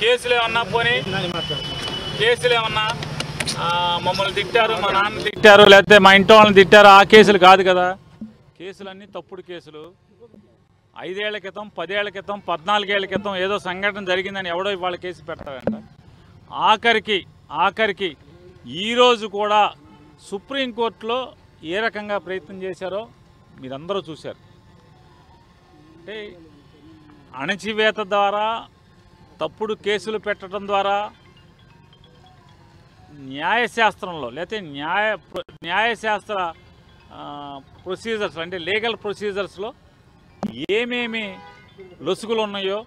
కేసులు ఏమన్నా పోనీ కేసులు ఏమన్నా మమ్మల్ని తిట్టారు, మా నాన్న తిట్టారు, లేకపోతే మా ఇంట్లో వాళ్ళని తిట్టారు, ఆ కేసులు కాదు కదా. కేసులన్నీ తప్పుడు కేసులు. 5 ఏళ్ల క్రితం, 10 ఏళ్ల క్రితం, 14 ఏళ్ల క్రితం ఏదో సంఘటన జరిగిందని ఎవడో ఇవాళ కేసు పెడతాడంట. ఆఖరికి ఈరోజు కూడా సుప్రీంకోర్టులో ఏ రకంగా ప్రయత్నం చేశారో మీరందరూ చూశారు. అంటే అణచివేత ద్వారా, తప్పుడు కేసులు పెట్టడం ద్వారా న్యాయశాస్త్రంలో లేకపోతే న్యాయశాస్త్ర ప్రొసీజర్స్ అంటే లీగల్ ప్రొసీజర్స్లో ఏమేమి లొసుగులు ఉన్నాయో,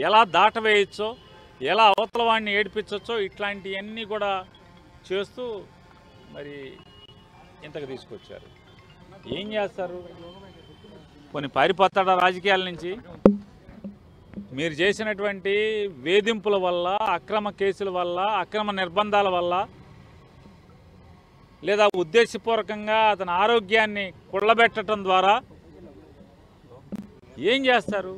ఎలా దాటవేయచ్చో, ఎలా అవతల వాడిని ఏడిపించవచ్చో ఇట్లాంటివన్నీ కూడా చేస్తూ మరి ఇంతకు తీసుకొచ్చారు. ఏం చేస్తారు? కొన్ని పారిపోతాడా రాజకీయాల నుంచి? మీరు చేసినటువంటి వేధింపుల వల్ల, అక్రమ కేసుల వల్ల, అక్రమ నిర్బంధాల వల్ల, లేదా ఉద్దేశపూర్వకంగా అతని ఆరోగ్యాన్ని కుళ్ళబెట్టడం ద్వారా ఏం చేస్తారు?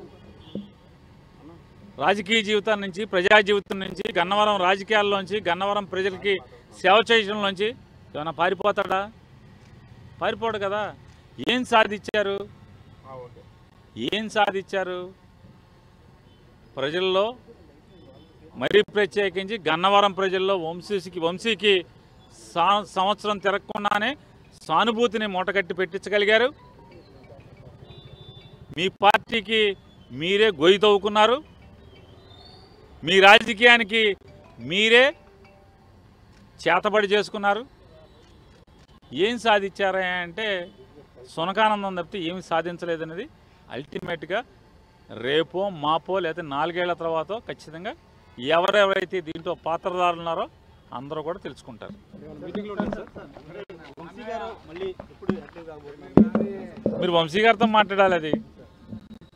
రాజకీయ జీవితం నుంచి, ప్రజా జీవితం నుంచి, గన్నవరం రాజకీయాల్లోంచి, గన్నవరం ప్రజలకి సేవ చేయడంలోంచి ఏమైనా పారిపోతాడా? పారిపోడు కదా. ఏం సాధించారు? ప్రజల్లో, మరీ ప్రత్యేకించి గన్నవరం ప్రజల్లో వంశీకి సంవత్సరం తిరగకుండానే సానుభూతిని మూటగట్టి పెట్టించగలిగారు. మీ పార్టీకి మీరే గొయ్యి తవ్వుకున్నారు. మీ రాజకీయానికి మీరే చేతబడి చేసుకున్నారు. ఏం సాధించారా అంటే సునకానందం తప్పితే ఏమి సాధించలేదనేది అల్టిమేట్గా రేపో మాపో లేదా 4 ఏళ్ల తర్వాత ఖచ్చితంగా ఎవరెవరైతే దీంట్లో పాత్రదారులు ఉన్నారో అందరూ కూడా తెలుసుకుంటారు. మీరు వంశీ గారితో మాట్లాడాలి. అది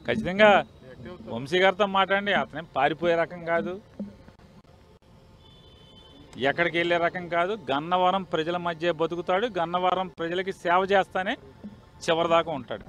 ఖచ్చితంగా వంశీ గారితో మాట్లాడండి. అతనే పారిపోయే రకం కాదు, ఎక్కడికి వెళ్ళే రకం కాదు. గన్నవరం ప్రజల మధ్య బతుకుతాడు. గన్నవరం ప్రజలకి సేవ చేస్తానే చివరిదాకా ఉంటాడు.